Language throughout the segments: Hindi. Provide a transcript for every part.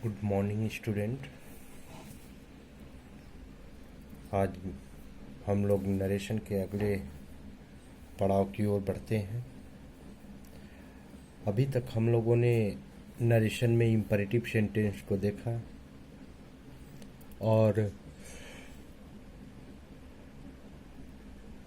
Good morning student. आज हम लोग नरेशन के अगले पड़ाव की ओर बढ़ते हैं। अभी तक हम लोगों ने नरेशन में इम्परेटिव सेंटेंस को देखा और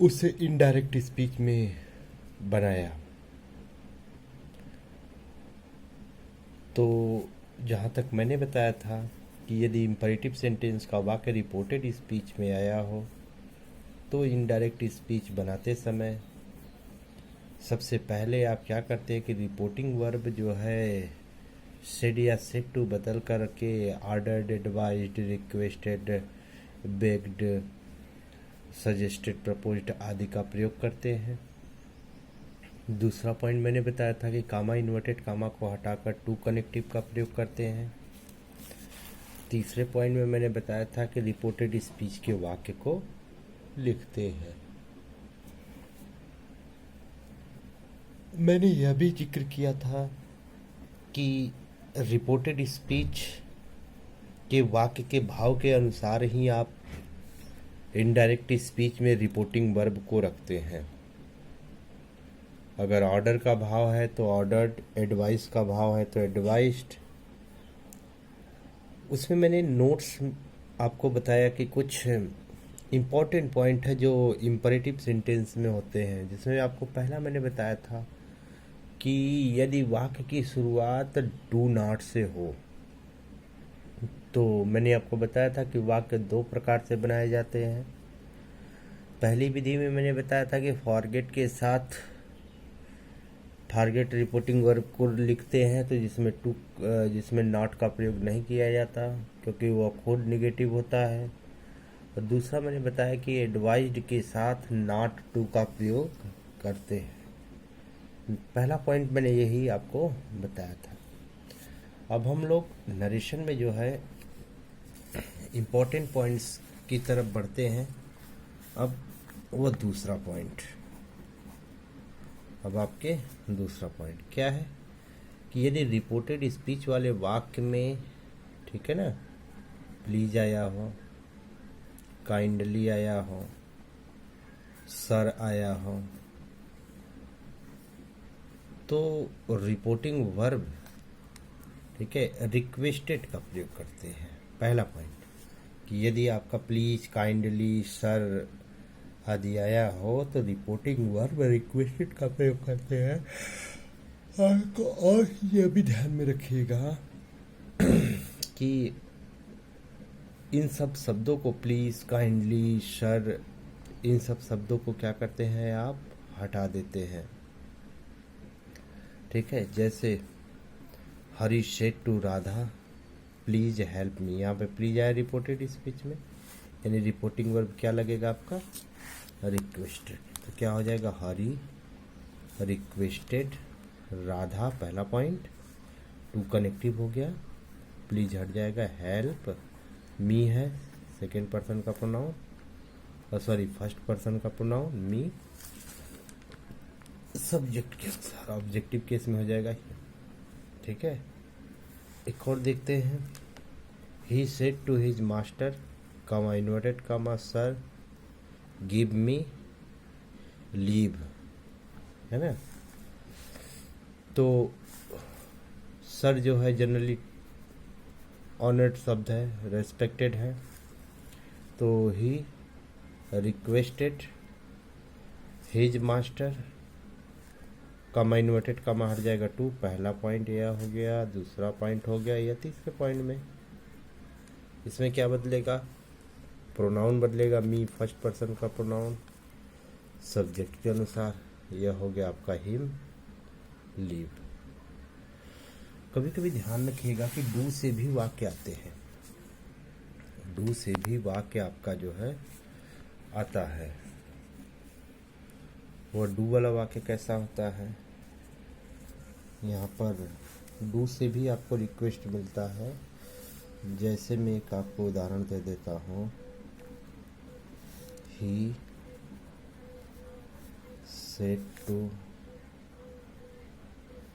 उसे इनडायरेक्ट स्पीच में बनाया। तो जहाँ तक मैंने बताया था कि यदि इम्परेटिव सेंटेंस का वाक्य रिपोर्टेड स्पीच में आया हो तो इनडायरेक्ट स्पीच बनाते समय सबसे पहले आप क्या करते हैं कि रिपोर्टिंग वर्ब जो है सेड या सेड टू बदल करके ordered, advised, requested, bagged, suggested, proposed आदि का प्रयोग करते हैं। दूसरा पॉइंट मैंने बताया था कि कामा इन्वर्टेड कामा को हटाकर टू कनेक्टिव का प्रयोग करते हैं। तीसरे पॉइंट में मैंने बताया था कि रिपोर्टेड स्पीच के वाक्य को लिखते हैं। मैंने यह भी जिक्र किया था कि रिपोर्टेड स्पीच के वाक्य के भाव के अनुसार ही आप इनडायरेक्ट स्पीच में रिपोर्टिंग वर्ब को रखते हैं। अगर ऑर्डर का भाव है तो ऑर्डर्ड, एडवाइस का भाव है तो एडवाइज्ड। उसमें मैंने नोट्स आपको बताया कि कुछ इम्पॉर्टेंट पॉइंट है जो इम्परेटिव सेंटेंस में होते हैं, जिसमें आपको पहला मैंने बताया था कि यदि वाक्य की शुरुआत डू नॉट से हो तो मैंने आपको बताया था कि वाक्य दो प्रकार से बनाए जाते हैं। पहली विधि में मैंने बताया था कि फॉरगेट के साथ टारगेट रिपोर्टिंग वर्ब को लिखते हैं तो जिसमें नॉट का प्रयोग नहीं किया जाता क्योंकि वह खुद निगेटिव होता है। और दूसरा मैंने बताया कि एडवाइज्ड के साथ नॉट टू का प्रयोग करते हैं। पहला पॉइंट मैंने यही आपको बताया था। अब हम लोग नरेशन में जो है इम्पोर्टेंट पॉइंट्स की तरफ बढ़ते हैं। अब वो दूसरा पॉइंट, अब आपके दूसरा पॉइंट क्या है कि यदि रिपोर्टेड स्पीच वाले वाक्य में, ठीक है ना, प्लीज आया हो, काइंडली आया हो, सर आया हो, तो रिपोर्टिंग वर्ब, ठीक है, रिक्वेस्टेड का प्रयोग करते हैं। पहला पॉइंट कि यदि आपका प्लीज, काइंडली, सर आदि आया हो तो रिपोर्टिंग वर्ब रिक्वेस्टेड का प्रयोग करते हैं। और यह भी ध्यान में रखिएगा कि इन सब शब्दों को, प्लीज, काइंडली, सर, इन सब शब्दों को क्या करते हैं, आप हटा देते हैं। ठीक है, जैसे Hari said to Radha please help me, यहाँ पे प्लीज आया रिपोर्टेड स्पीच में, यानी रिपोर्टिंग वर्ब क्या लगेगा आपका, रिक्वेस्टेड। तो क्या हो जाएगा, हरी रिक्वेस्टेड राधा, पहला पॉइंट। टू कनेक्टिव हो गया, प्लीज हट जाएगा, हेल्प मी है सेकेंड पर्सन का प्रोनाउन, सॉरी फर्स्ट पर्सन का प्रोनाउन, मी सब्जेक्ट के अनुसार, ऑब्जेक्टिव केस में हो जाएगा। ठीक है, एक और देखते हैं। He said to his master, comma inverted comma sir, give me leave, है ना। तो सर जो है जनरली ऑनर्ड शब्द है, रेस्पेक्टेड है, तो he requested his master, comma inverted comma हट जाएगा टू, पहला पॉइंट यह हो गया। दूसरा पॉइंट हो गया यह तीसरे पॉइंट में, इसमें क्या बदलेगा, प्रोनाउन बदलेगा, मी फर्स्ट पर्सन का प्रोनाउन, सब्जेक्ट के अनुसार, यह हो गया आपका हिम लीव। कभी कभी ध्यान रखिएगा कि डू से भी वाक्य आते हैं, डू से भी वाक्य आपका जो है आता है। वो डू वाला वाक्य कैसा होता है, यहाँ पर डू से भी आपको रिक्वेस्ट मिलता है। जैसे मैं एक आपको उदाहरण दे देता हूँ, he said to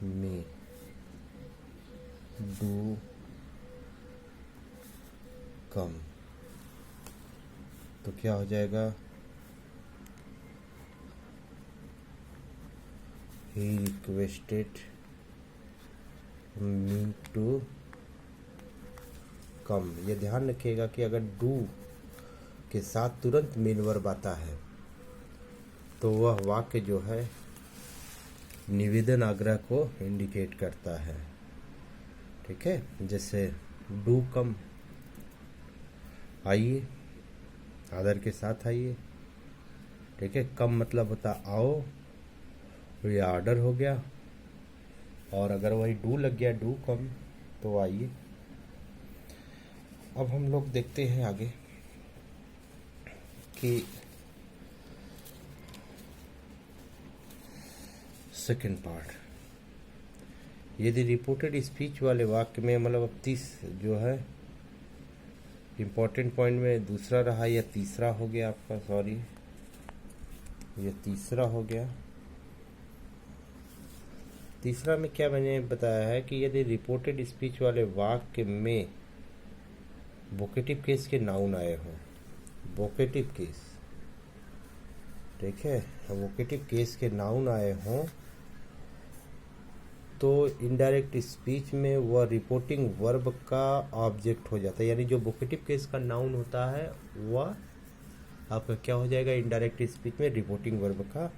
me do come, तो क्या हो जाएगा, he requested me to come. ये ध्यान रखिएगा कि अगर डू के साथ तुरंत मेन वर्ब आता है तो वह वाक्य जो है निवेदन आग्रह को इंडिकेट करता है। ठीक है, जैसे डू कम, आइए, आदर के साथ आइए। ठीक है, कम मतलब होता आओ, ये ऑर्डर हो गया, और अगर वही डू लग गया, डू कम, तो आइए। अब हम लोग देखते हैं आगे कि सेकंड पार्ट, यदि रिपोर्टेड स्पीच वाले वाक्य में, मतलब अब 30 जो है इम्पोर्टेंट पॉइंट में दूसरा रहा या तीसरा हो गया आपका, सॉरी ये तीसरा हो गया। तीसरा में क्या मैंने बताया है कि यदि रिपोर्टेड स्पीच वाले वाक्य में वोकेटिव केस के नाउन आए हों, वोकेटिव केस, ठीक है, वोकेटिव केस के नाउन आए हों, तो इनडायरेक्ट स्पीच में वह रिपोर्टिंग वर्ब का ऑब्जेक्ट हो जाता है। यानी जो वोकेटिव केस का नाउन होता है वह आपका क्या हो जाएगा, इनडायरेक्ट स्पीच में रिपोर्टिंग वर्ब का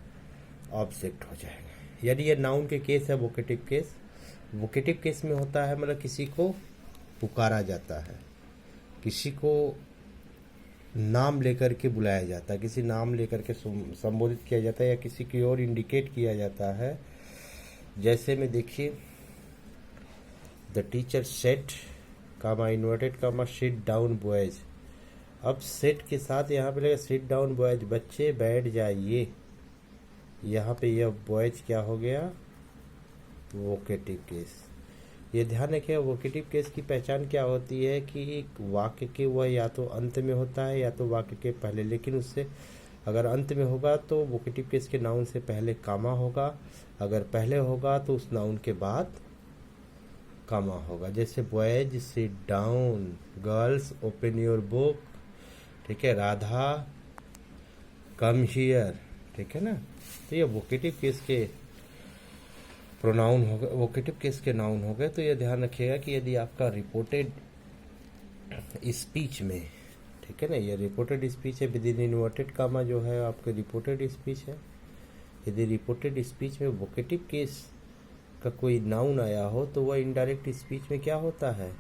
ऑब्जेक्ट हो जाएगा। यानी ये नाउन के केस है वोकेटिव केस। वोकेटिव केस में होता है मतलब किसी को पुकारा जाता है, किसी को नाम लेकर के बुलाया जाता है, किसी नाम लेकर के संबोधित किया जाता है, या किसी की ओर इंडिकेट किया जाता है। जैसे में देखिए, the teacher said comma inverted comma sit down boys. अब सेट के साथ यहाँ पे लगेगा सिट डाउन बॉयज, बच्चे बैठ जाइए। यहाँ पे यह बॉयज क्या हो गया, वोकेटिव केस। ये ध्यान रखिए, वोकेटिव केस की पहचान क्या होती है कि वाक्य के वह या तो अंत में होता है या तो वाक्य के पहले, लेकिन उससे अगर अंत में होगा तो वोकेटिव केस के नाउन से पहले कामा होगा, अगर पहले होगा तो उस नाउन के बाद कामा होगा। जैसे boys sit down, girls open your book, ठीक है, राधा कम हियर, ठीक है ना। तो ये वोकेटिव केस के प्रोनाउन हो गए, वोकेटिव केस के नाउन हो गए। तो ये ध्यान रखिएगा कि यदि आपका रिपोर्टेड स्पीच में, ठीक है ना, ये रिपोर्टेड स्पीच है, विद इन इन्वर्टेड कामा जो है आपके रिपोर्टेड स्पीच है। यदि रिपोर्टेड स्पीच में वोकेटिव केस का कोई नाउन आया हो तो वह इनडायरेक्ट स्पीच में क्या होता है,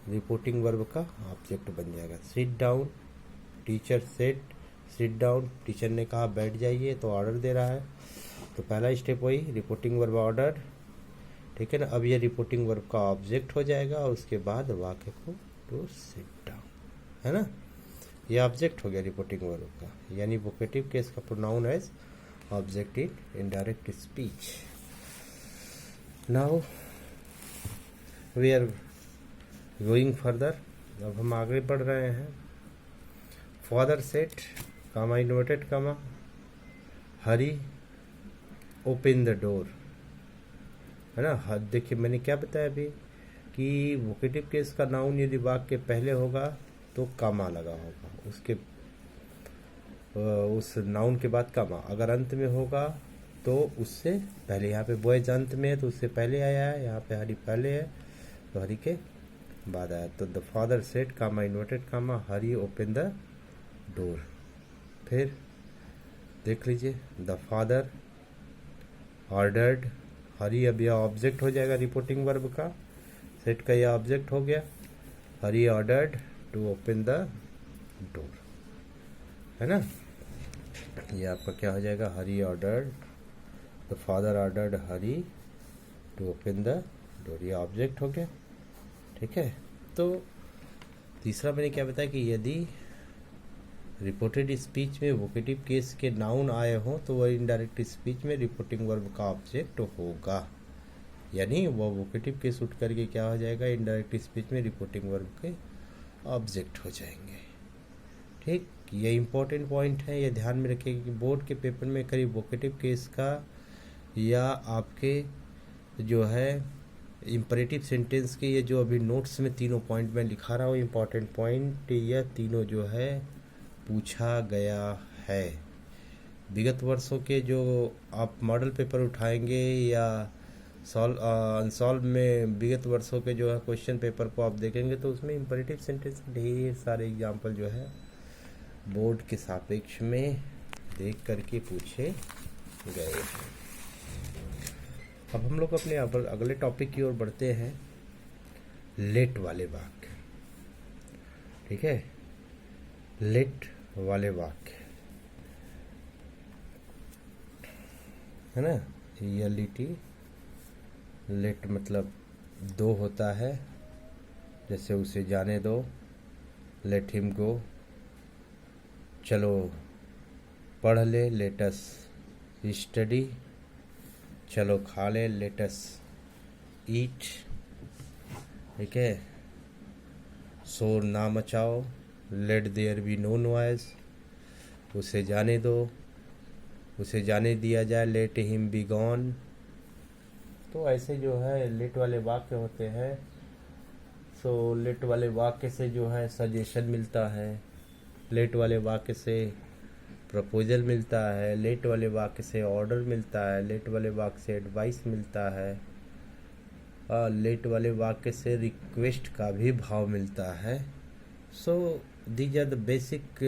रिपोर्टिंग वर्ब का ऑब्जेक्ट बन जाएगा। Sit down, teacher said sit down, teacher ने कहा बैठ जाइए, तो ऑर्डर दे रहा है, तो पहला स्टेप वही रिपोर्टिंग वर्ब ऑर्डर, ठीक है ना। अब ये रिपोर्टिंग वर्ब का ऑब्जेक्ट हो जाएगा और उसके बाद वाक्य को टू सिट डाउन, है ना, ये ऑब्जेक्ट हो गया रिपोर्टिंग वर्ब का। यानी वोकेटिव केस का pronoun as object in indirect speech. Now we are going further, अब हम आगे बढ़ रहे हैं। Father said comma inverted comma Hari open the door, है ना। देखिए मैंने क्या बताया अभी कि वोकेटिव केस का नाउन यदि वाक्य के पहले होगा तो कामा लगा होगा, उसके उस नाउन के बाद कामा। अगर अंत में होगा तो उससे पहले, यहाँ पे बॉयज अंत में है तो उससे पहले आया है, यहाँ पे हरी पहले है तो हरी के बाद आया। तो the father said comma inverted comma Hari open the door. फिर देख लीजिए, द फादर ऑर्डर्ड, हरी अब यह ऑब्जेक्ट हो जाएगा रिपोर्टिंग वर्ब का, सेट का यह ऑब्जेक्ट हो गया। Hari ordered to open the door, है ना। ये आपका क्या हो जाएगा, Hari ordered, the father ordered Hari to open the door, ये ऑब्जेक्ट हो गया, ठीक है। तो तीसरा मैंने क्या बताया कि यदि रिपोर्टेड स्पीच में वोकेटिव केस के नाउन आए हों तो वह इनडायरेक्ट स्पीच में रिपोर्टिंग वर्ब का ऑब्जेक्ट होगा। यानी वह वोकेटिव केस उठ करके क्या हो जाएगा, इनडायरेक्ट स्पीच में रिपोर्टिंग वर्ब के ऑब्जेक्ट हो जाएंगे। ठीक, ये इंपॉर्टेंट पॉइंट है, ये ध्यान में रखिएगा कि बोर्ड के पेपर में करीब वोकेटिव केस का या आपके जो है इम्परेटिव सेंटेंस के ये जो अभी नोट्स में तीनों पॉइंट मैं लिखा रहा हूँ, इम्पॉर्टेंट पॉइंट, यह तीनों जो है पूछा गया है। विगत वर्षों के जो आप मॉडल पेपर उठाएंगे या अनसॉल्व में विगत वर्षों के जो है क्वेश्चन पेपर को आप देखेंगे तो उसमें इम्परेटिव सेंटेंस ढेर सारे एग्जाम्पल जो है बोर्ड के सापेक्ष में देख करके पूछे गए हैं। अब हम लोग अपने अगले टॉपिक की ओर बढ़ते हैं, लेट वाले वाक्य। ठीक है, लेट वाले वाक्य है ना, रियलिटी। लेट मतलब दो होता है, जैसे उसे जाने दो, लेट हिम गो, चलो पढ़ ले, लेटस स्टडी, चलो खा ले, लेटस ईट। ठीक है, शोर ना मचाओ, let there be no noise, उसे जाने दो, उसे जाने दिया जाए, लेट हिम बी गॉन। तो ऐसे जो है लेट वाले वाक्य होते हैं। सो लेट वाले वाक्य से जो है सजेशन मिलता है, लेट वाले वाक्य से प्रपोजल मिलता है, लेट वाले वाक्य से ऑर्डर मिलता है, लेट वाले वाक्य से एडवाइस मिलता है, और लेट वाले वाक्य से रिक्वेस्ट का भी भाव मिलता है। So these are the basic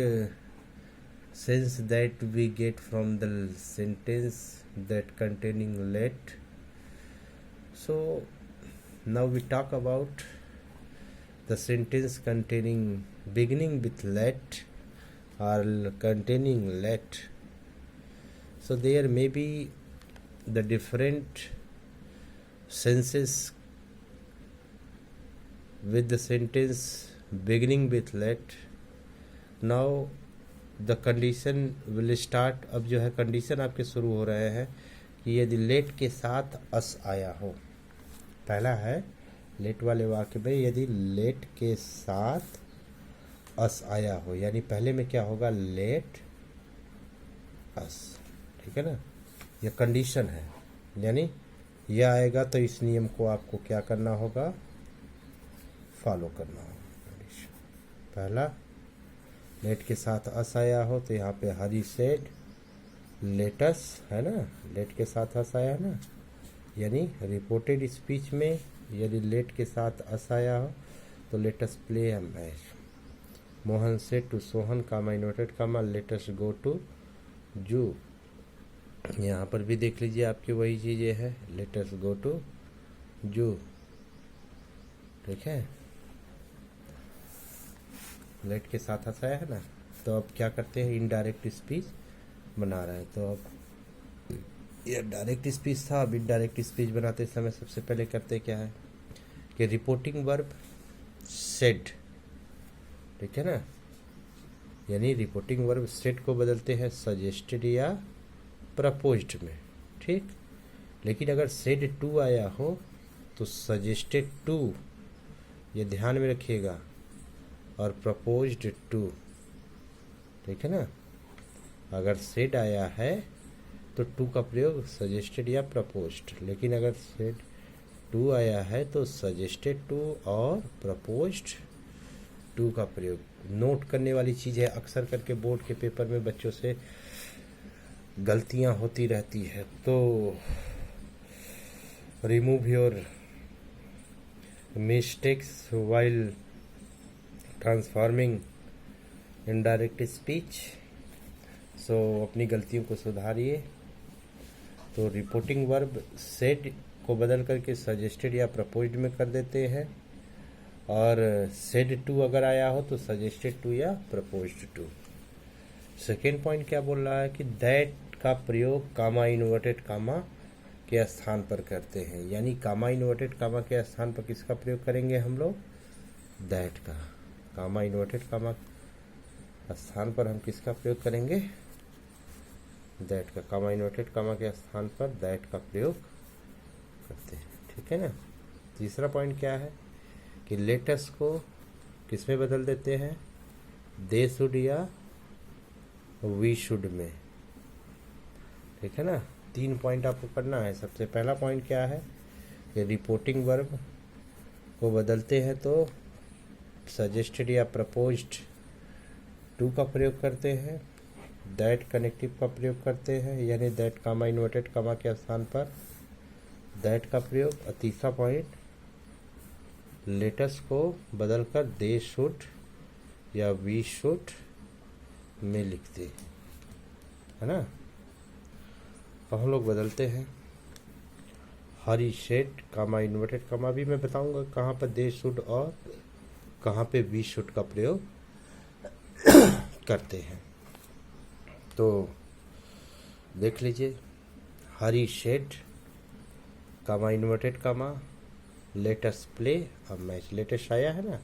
sense that we get from the sentence that containing let. So now we talk about the sentence containing beginning with let or containing let. So there may be the different senses with the sentence beginning with let. Now the condition will start. अब जो है कंडीशन आपके शुरू हो रहे हैं कि यदि लेट के साथ अस आया हो। पहला है लेट वाले वाक्य में यदि लेट के साथ अस आया हो, यानी पहले में क्या होगा, लेट अस। ठीक है ना, यह कंडीशन है, यानी यह आएगा तो इस नियम को आपको क्या करना होगा, फॉलो करना होगा। कंडीशन पहला, लेट के साथ अस आया हो तो यहाँ पे हरी सेड लेटस है ना, लेट के साथ अस आया ना, यानी रिपोर्टेड स्पीच में यदि लेट के साथ अस आया हो तो let's play a match. Mohan said to Sohan comma inverted comma let's go to zoo. यहाँ पर भी देख लीजिए आपकी वही चीज़ें है, लेटस गो टू जू। ठीक है, लेट के साथ हंसाया है ना, तो अब क्या करते हैं, इनडायरेक्ट स्पीच बना रहे हैं। तो अब ये डायरेक्ट स्पीच था, अब इनडायरेक्ट स्पीच बनाते समय सबसे पहले करते क्या है कि रिपोर्टिंग वर्ब सेड। ठीक है ना, यानी रिपोर्टिंग वर्ब सेड को बदलते हैं सजेस्टेड या प्रपोज्ड में। ठीक, लेकिन अगर सेड टू आया हो तो सजेस्टेड टू, ये ध्यान में रखिएगा, और प्रपोज्ड टू। ठीक है ना, अगर सेड आया है तो टू का प्रयोग सजेस्टेड या प्रपोज्ड, लेकिन अगर सेड टू आया है तो सजेस्टेड टू और प्रपोज्ड टू का प्रयोग। नोट करने वाली चीज़ है, अक्सर करके बोर्ड के पेपर में बच्चों से गलतियां होती रहती है, तो remove your mistakes while transforming indirect speech. So अपनी गलतियों को सुधारिए। तो रिपोर्टिंग वर्ब सेड को बदल करके सजेस्टेड या प्रपोज्ड में कर देते हैं, और सेड टू अगर आया हो तो सजेस्टेड टू या प्रपोज्ड टू। सेकेंड पॉइंट क्या बोल रहा है कि दैट का प्रयोग कामा इन्वर्टेड कामा के स्थान पर करते हैं, यानी कामा इन्वर्टेड कामा के स्थान पर किसका प्रयोग करेंगे हम लोग, दैट का। कामा इन्वर्टेड कामा स्थान पर हम किसका प्रयोग करेंगे, दैट का। कामा इन्वर्टेड कामा के स्थान पर दैट का प्रयोग करते हैं। ठीक है ना। तीसरा पॉइंट क्या है कि लेटस को किस में बदल देते हैं, दे शुड या वी शुड में। ठीक है ना। 3 पॉइंट आपको करना है। सबसे पहला पॉइंट क्या है ये रिपोर्टिंग वर्ब को बदलते हैं तो सजेस्टेड या प्रपोज्ड टू का प्रयोग करते हैं, दैट कनेक्टिव का प्रयोग करते हैं, यानी दैट कामा इन्वर्टेड कामा के स्थान पर दैट का प्रयोग। और तीसरा पॉइंट, लेटस को बदलकर दे शुड या वी शुड में लिखते है ना। तो हम लोग बदलते हैं, हरी शेड कामा इन्वर्टेड कामा भी मैं बताऊंगा कहाँ पर दे शुड और कहाँ पे वी शुड का प्रयोग करते हैं। तो देख लीजिए, हरी शेड कामा इन्वर्टेड कामा लेटस प्ले अब मैच, लेटेस्ट आया है ना,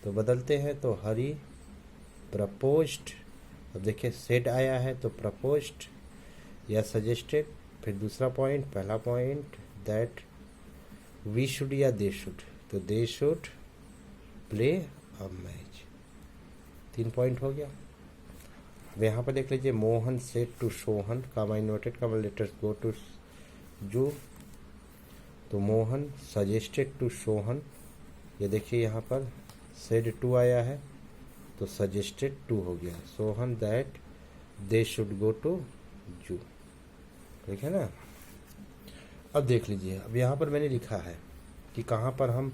तो बदलते हैं तो हरी प्रपोज्ड, अब देखिए सेड आया है तो प्रपोज्ड या सजेस्टेड। फिर दूसरा पॉइंट, पहला पॉइंट दैट वी शुड या दे शुड, तो they should play a match, 3 point हो गया। अब यहाँ पर देख लीजिए, Mohan said to Sohan comma inverted comma letters go to zoo, तो मोहन सजेस्टेड टू सोहन, ये देखिए यहाँ पर सेड टू आया है तो सजेस्टेड टू हो गया, Sohan that they should go to zoo, ठीक है ना। अब देख लीजिए, अब यहाँ पर मैंने लिखा है कि कहाँ पर हम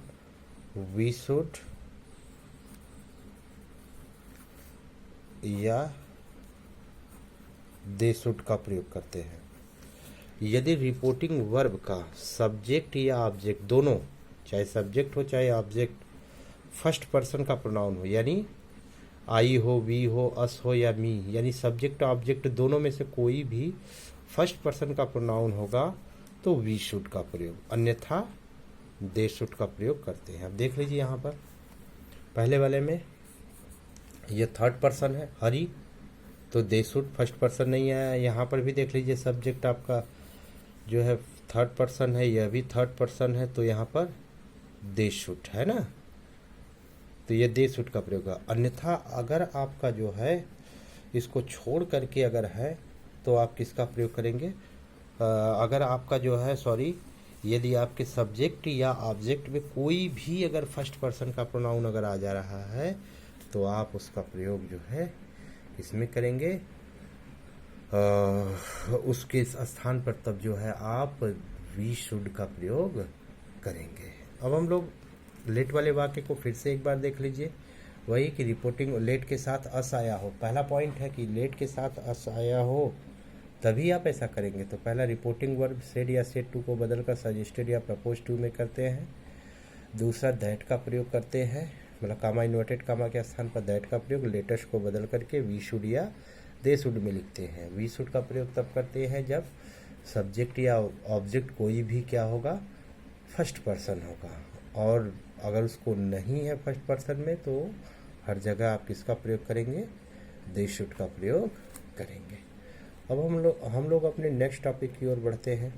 वी शुड या दे शुड का प्रयोग करते हैं। यदि रिपोर्टिंग वर्ब का सब्जेक्ट या ऑब्जेक्ट दोनों, चाहे सब्जेक्ट हो चाहे ऑब्जेक्ट, फर्स्ट पर्सन का प्रोनाउन हो, यानी आई हो, वी हो, अस हो या मी, यानी सब्जेक्ट ऑब्जेक्ट दोनों में से कोई भी फर्स्ट पर्सन का प्रोनाउन होगा तो वी शुड का प्रयोग, अन्यथा दे शुड का प्रयोग करते हैं। अब देख लीजिए यहाँ पर पहले वाले में ये थर्ड पर्सन है हरी, तो दे शुड फर्स्ट पर्सन नहीं आया। यहाँ पर भी देख लीजिए सब्जेक्ट आपका जो है थर्ड पर्सन है, यह भी थर्ड पर्सन है, तो यहाँ पर दे शुड है ना, तो ये दे शुड का प्रयोग है। अन्यथा अगर आपका जो है इसको छोड़ करके अगर है तो आप किसका प्रयोग करेंगे, अगर आपका जो है यदि आपके सब्जेक्ट या ऑब्जेक्ट में कोई भी अगर फर्स्ट पर्सन का प्रोनाउन अगर आ जा रहा है तो आप उसका प्रयोग जो है इसमें करेंगे, उसके स्थान पर तब जो है आप वी शुड का प्रयोग करेंगे। अब हम लोग लेट वाले वाक्य को फिर से एक बार देख लीजिए, वही कि रिपोर्टिंग लेट के साथ अस आया हो, पहला पॉइंट है कि लेट के साथ अस आया हो तभी आप ऐसा करेंगे। तो पहला रिपोर्टिंग वर्ब सेड या सेड टू को बदलकर सजेस्टेड या प्रपोज टू में करते हैं। दूसरा दैट का प्रयोग करते हैं, मतलब कामा इन्वर्टेड कामा के स्थान पर दैट का प्रयोग लेटेस्ट को बदल करके वी शुड या दे शुड में लिखते हैं। वी शुड का प्रयोग तब करते हैं जब सब्जेक्ट या ऑब्जेक्ट कोई भी क्या होगा, फर्स्ट पर्सन होगा, और अगर उसको नहीं है फर्स्ट पर्सन में तो हर जगह आप किसका प्रयोग करेंगे, दे शुड का प्रयोग करेंगे। अब हम लोग अपने नेक्स्ट टॉपिक की ओर बढ़ते हैं।